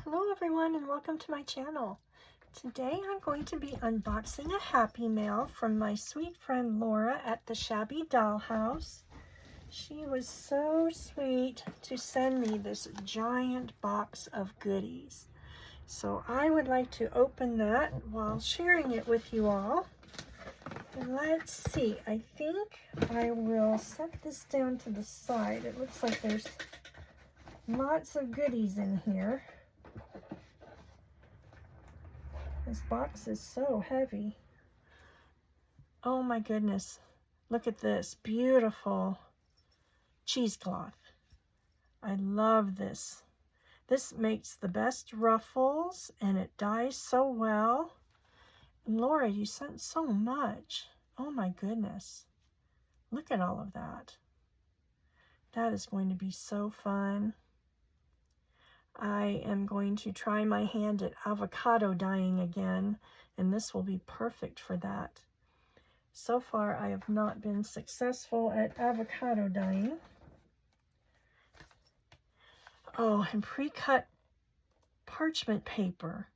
Hello everyone and welcome to my channel. Today I'm going to be unboxing a Happy Mail from my sweet friend Laura at the Shabby Dollhouse. She was so sweet to send me this giant box of goodies. So I would like to open that while sharing it with you all. And let's see, I think I will set this down to the side. It looks like there's lots of goodies in here. This box is so heavy. Oh my goodness. Look at this beautiful cheesecloth. I love this. This makes the best ruffles and it dyes so well. And Laura, you sent so much. Oh my goodness. Look at all of that. That is going to be so fun. I am going to try my hand at avocado dyeing again, and this will be perfect for that. So far, I have not been successful at avocado dyeing. Oh, and pre-cut parchment paper.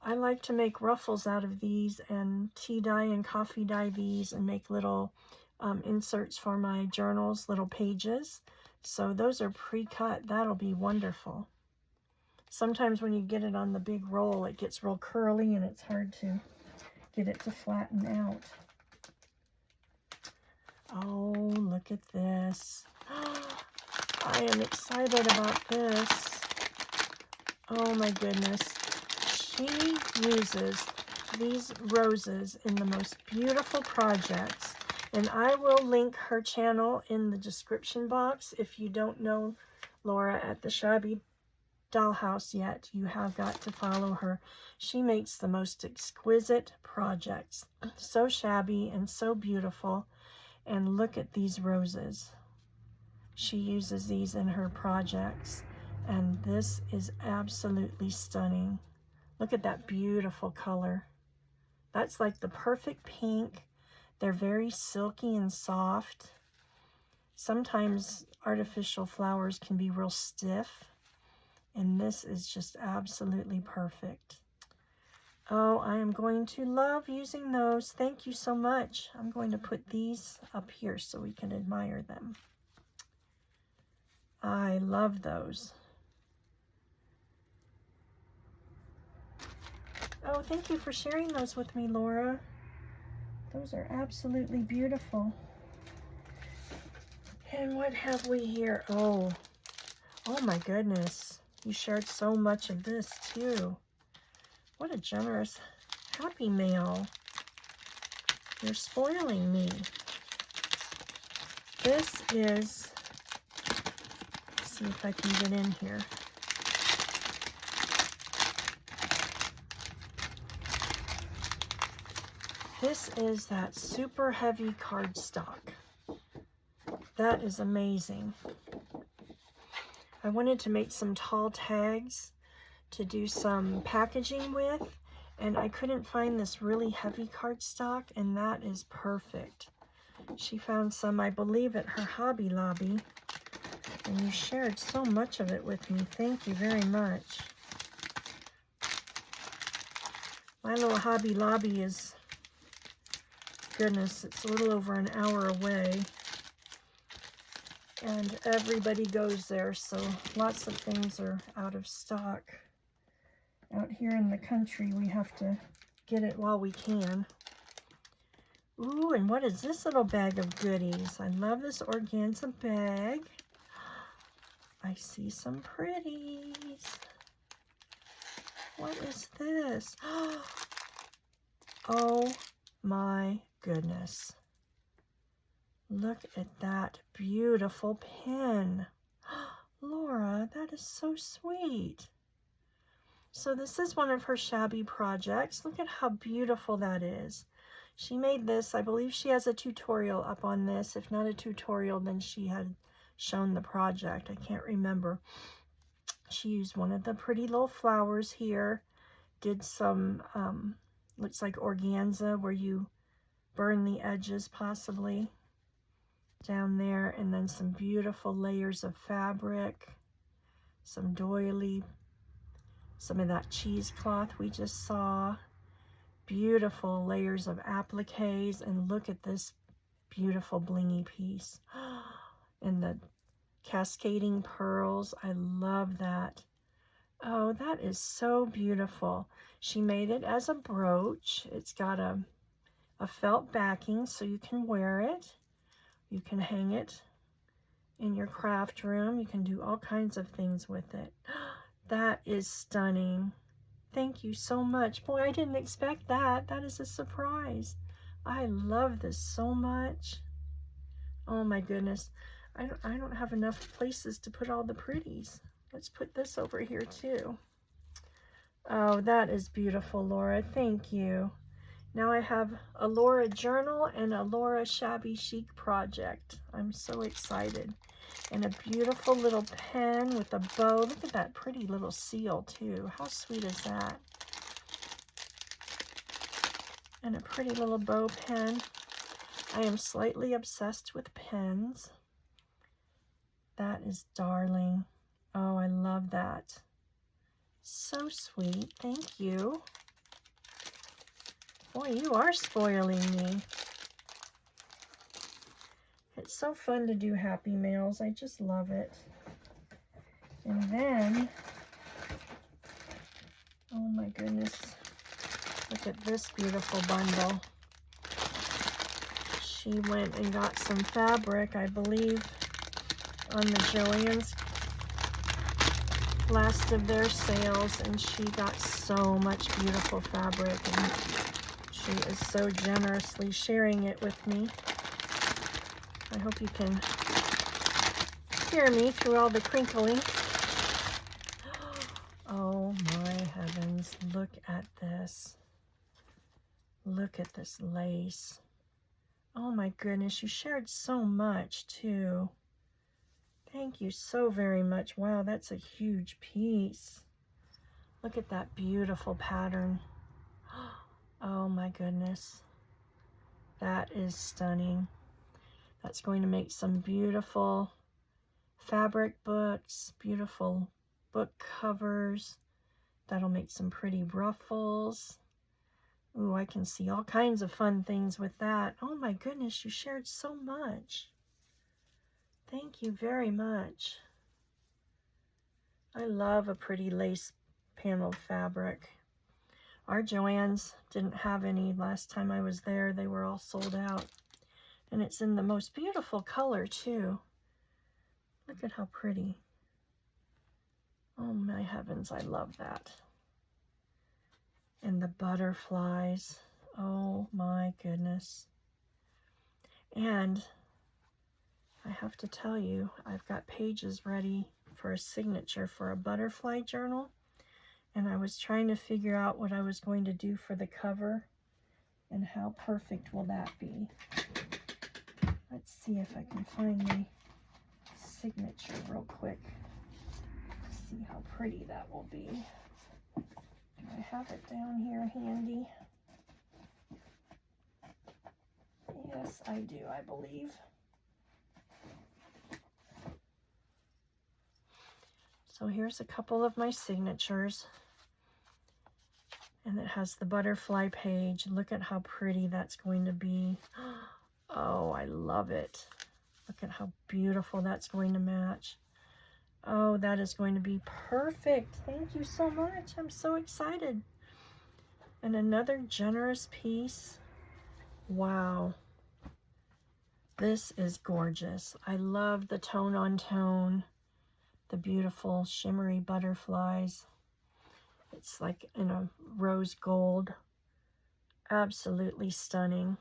I like to make ruffles out of these and tea dye and coffee dye these and make little inserts for my journals, little pages. So those are pre-cut. That'll be wonderful. Sometimes when you get it on the big roll, it gets real curly and it's hard to get it to flatten out. Oh, look at this. I am excited about this. Oh my goodness. She uses these roses in the most beautiful projects. And I will link her channel in the description box. If you don't know Laura at the Shabby Dollhouse yet, you have got to follow her. She makes the most exquisite projects. So shabby and so beautiful. And look at these roses. She uses these in her projects. And this is absolutely stunning. Look at that beautiful color. That's like the perfect pink. They're very silky and soft. Sometimes artificial flowers can be real stiff. And this is just absolutely perfect. Oh, I am going to love using those. Thank you so much. I'm going to put these up here so we can admire them. I love those. Oh, thank you for sharing those with me, Laura. Those are absolutely beautiful. And what have we here? Oh my goodness. You shared so much of this too. What a generous Happy Mail. You're spoiling me. This is, let's see if I can get in here. This is that super heavy cardstock. That is amazing. I wanted to make some tall tags to do some packaging with, and I couldn't find this really heavy cardstock, and that is perfect. She found some, I believe, at her Hobby Lobby, and you shared so much of it with me. Thank you very much. My little Hobby Lobby is, goodness, it's a little over an hour away. And everybody goes there, so lots of things are out of stock. Out here in the country, we have to get it while we can. Ooh, and what is this little bag of goodies? I love this organza bag. I see some pretties. What is this? Oh my goodness. Look at that beautiful pin. Laura, that is so sweet. So this is one of her shabby projects. Look at how beautiful that is. She made this. I believe she has a tutorial up on this. If not a tutorial, then she had shown the project. I can't remember. She used one of the pretty little flowers here. Did some, looks like organza where you burn the edges possibly. Down there, and then some beautiful layers of fabric, some doily some of that cheesecloth we just saw. Beautiful layers of appliques, and look at this beautiful blingy piece. And the cascading pearls, I love that. Oh, that is so beautiful. She made it as a brooch. It's got a felt backing so you can wear it. You can hang it in your craft room. You can do all kinds of things with it. That is stunning. Thank you so much. Boy, I didn't expect that. That is a surprise. I love this so much. Oh my goodness. I don't have enough places to put all the pretties. Let's put this over here too. Oh, that is beautiful, Laura. Thank you. Now I have a Laura journal and a Laura Shabby Chic project. I'm so excited. And a beautiful little pen with a bow. Look at that pretty little seal too. How sweet is that? And a pretty little bow pen. I am slightly obsessed with pens. That is darling. Oh, I love that. So sweet. Thank you. Boy, you are spoiling me. It's so fun to do happy mails. I just love it. And then, oh my goodness, look at this beautiful bundle. She went and got some fabric, I believe, on the Joann's last of their sales, and she got so much beautiful fabric, and she is so generously sharing it with me. I hope you can hear me through all the crinkling. Oh my heavens, look at this. Look at this lace. Oh my goodness, you shared so much too. Thank you so very much. Wow, that's a huge piece. Look at that beautiful pattern. Oh my goodness. That is stunning. That's going to make some beautiful fabric books, beautiful book covers. That'll make some pretty ruffles. Ooh, I can see all kinds of fun things with that. Oh my goodness, you shared so much. Thank you very much. I love a pretty lace paneled fabric. Our Joann's didn't have any last time I was there. They were all sold out. And it's in the most beautiful color too. Look at how pretty. Oh my heavens, I love that. And the butterflies. Oh my goodness. And I have to tell you, I've got pages ready for a signature for a butterfly journal. And I was trying to figure out what I was going to do for the cover and how perfect will that be. Let's see if I can find my signature real quick. See how pretty that will be. Do I have it down here handy? Yes, I do, I believe. So here's a couple of my signatures. And it has the butterfly page. Look at how pretty that's going to be. Oh, I love it. Look at how beautiful that's going to match. Oh, that is going to be perfect. Thank you so much. I'm so excited. And another generous piece. Wow. This is gorgeous. I love the tone on tone, the beautiful shimmery butterflies. It's like in a rose gold. Absolutely stunning.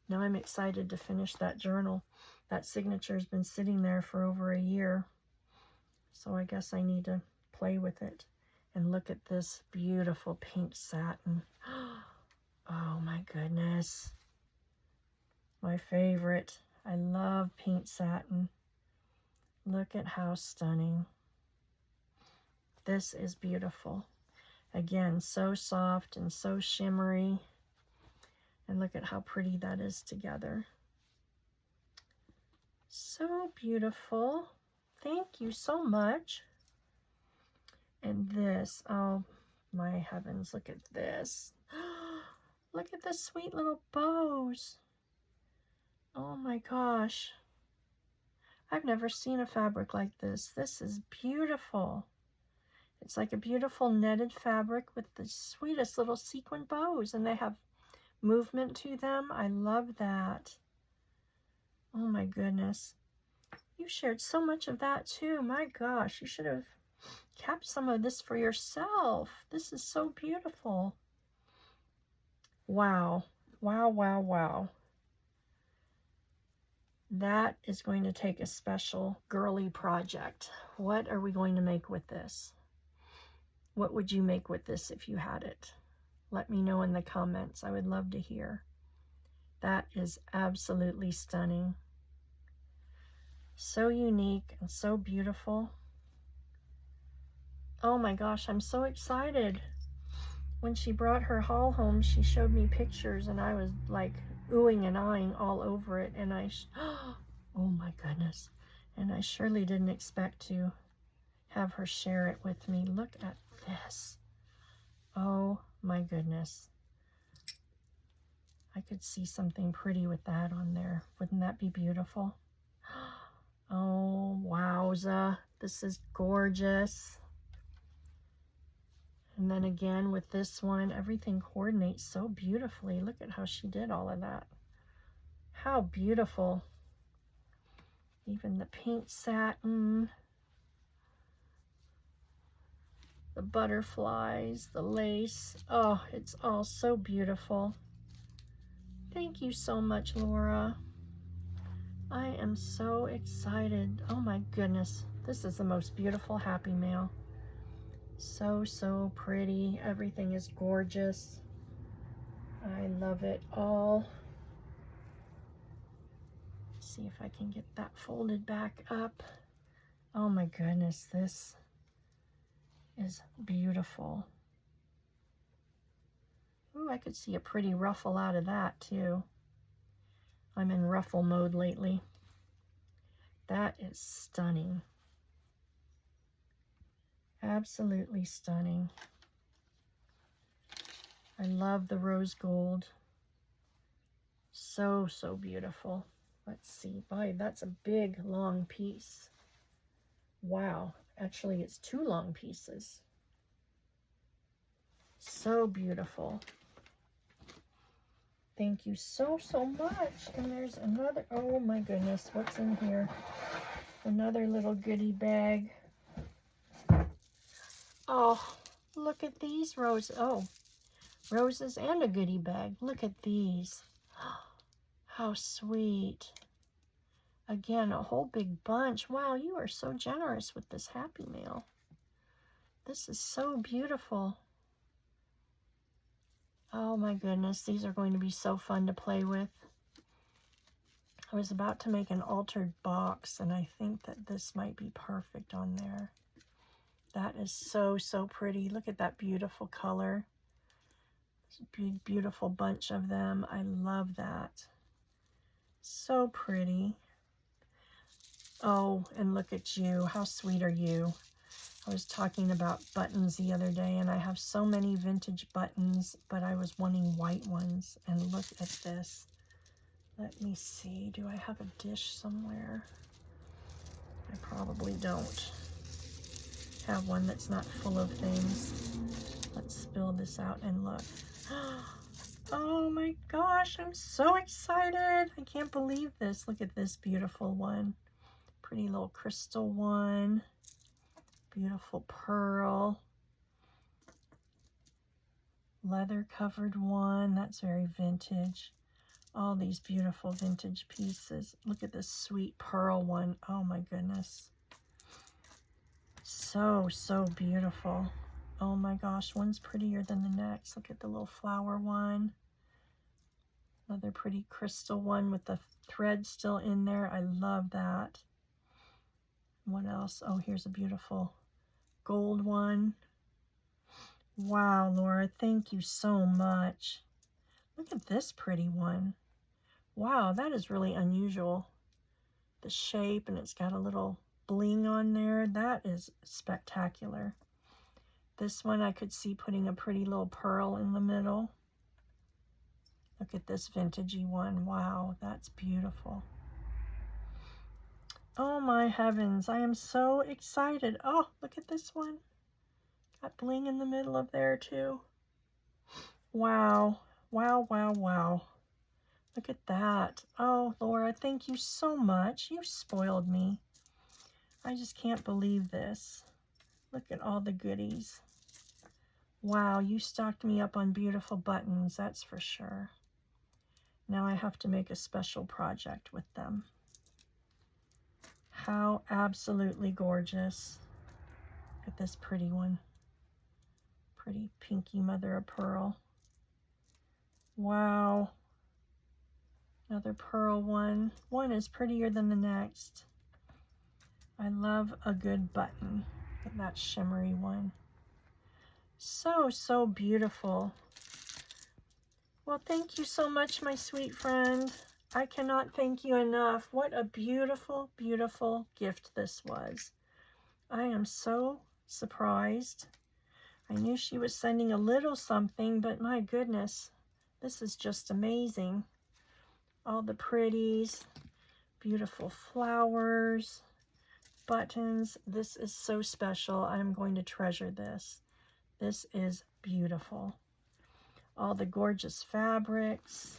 Now I'm excited to finish that journal. That signature has been sitting there for over a year. So I guess I need to play with it. And look at this beautiful pink satin. Oh my goodness. My favorite. I love pink satin. Look at how stunning. This is beautiful. Again, so soft and so shimmery. And look at how pretty that is together. So beautiful. Thank you so much. And this, oh my heavens, look at this. Look at the sweet little bows. Oh my gosh. I've never seen a fabric like this. This is beautiful. It's like a beautiful netted fabric with the sweetest little sequin bows, and they have movement to them. I love that. Oh my goodness. You shared so much of that too. My gosh, you should have kept some of this for yourself. This is so beautiful. Wow. Wow, wow, wow. That is going to take a special girly project. What are we going to make with this? What would you make with this if you had it? Let me know in the comments. I would love to hear. That is absolutely stunning. So unique and so beautiful. Oh my gosh, I'm so excited. When she brought her haul home, she showed me pictures and I was like oohing and eyeing all over it. And oh my goodness. And I surely didn't expect to have her share it with me. Look at this. Oh my goodness. I could see something pretty with that on there. Wouldn't that be beautiful? Oh, wowza. This is gorgeous. And then again with this one, everything coordinates so beautifully. Look at how she did all of that. How beautiful. Even the pink satin, the butterflies, the lace. Oh, it's all so beautiful. Thank you so much, Laura. I am so excited. Oh my goodness. This is the most beautiful Happy Mail. So, so pretty. Everything is gorgeous. I love it all. See if I can get that folded back up. Oh my goodness, this is beautiful. Ooh, I could see a pretty ruffle out of that too. I'm in ruffle mode lately. That is stunning. Absolutely stunning. I love the rose gold. So, so beautiful. Let's see. Boy, that's a big, long piece. Wow. Actually, it's 2 long pieces. So beautiful. Thank you so, so much. And there's another, oh my goodness, what's in here? Another little goodie bag. Oh, look at these roses. Oh, roses and a goodie bag. Look at these. How sweet. Again, a whole big bunch. Wow, you are so generous with this Happy Mail. This is so beautiful. Oh my goodness, these are going to be so fun to play with. I was about to make an altered box, and I think that this might be perfect on there. That is so, so pretty. Look at that beautiful color. It's a big, beautiful bunch of them. I love that. So pretty. Oh, and look at you. How sweet are you? I was talking about buttons the other day, and I have so many vintage buttons, but I was wanting white ones. And look at this. Let me see. Do I have a dish somewhere? I probably don't have one that's not full of things. Let's spill this out and look. Oh my gosh, I'm so excited. I can't believe this. Look at this beautiful one. Pretty little crystal one. Beautiful pearl. Leather covered one. That's very vintage. All these beautiful vintage pieces. Look at this sweet pearl one. Oh my goodness. So, so beautiful. Oh my gosh, one's prettier than the next. Look at the little flower one. Another pretty crystal one with the thread still in there. I love that. What else? Oh, here's a beautiful gold one. Wow, Laura, thank you so much. Look at this pretty one. Wow, that is really unusual. The shape, and it's got a little bling on there. That is spectacular. This one I could see putting a pretty little pearl in the middle. Look at this vintagey one. Wow, that's beautiful. Oh my heavens, I am so excited. Oh, look at this one. Got bling in the middle of there too. Wow, wow, wow, wow. Look at that. Oh, Laura, thank you so much. You spoiled me. I just can't believe this. Look at all the goodies. Wow, you stocked me up on beautiful buttons, that's for sure. Now I have to make a special project with them. How absolutely gorgeous. Look at this pretty one. Pretty pinky mother of pearl. Wow. Another pearl one. One is prettier than the next. I love a good button. Look at that shimmery one. So, so beautiful. Well, thank you so much, my sweet friend. I cannot thank you enough. What a beautiful, beautiful gift this was. I am so surprised. I knew she was sending a little something, but my goodness, this is just amazing. All the pretties, beautiful flowers, buttons. This is so special. I'm going to treasure this. This is beautiful. All the gorgeous fabrics,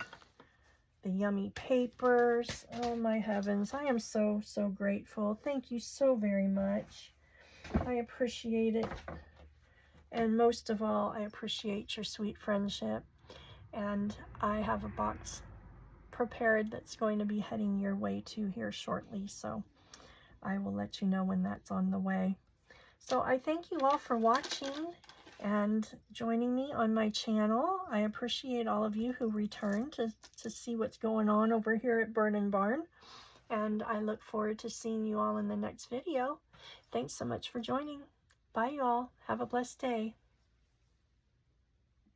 the yummy papers. Oh my heavens, I am so, so grateful. Thank you so very much. I appreciate it. And most of all, I appreciate your sweet friendship. And I have a box prepared that's going to be heading your way too here shortly. So I will let you know when that's on the way. So I thank you all for watching and joining me on my channel. I appreciate all of you who return to see what's going on over here at Bird and Barn. And I look forward to seeing you all in the next video. Thanks so much for joining. Bye, you all. Have a blessed day.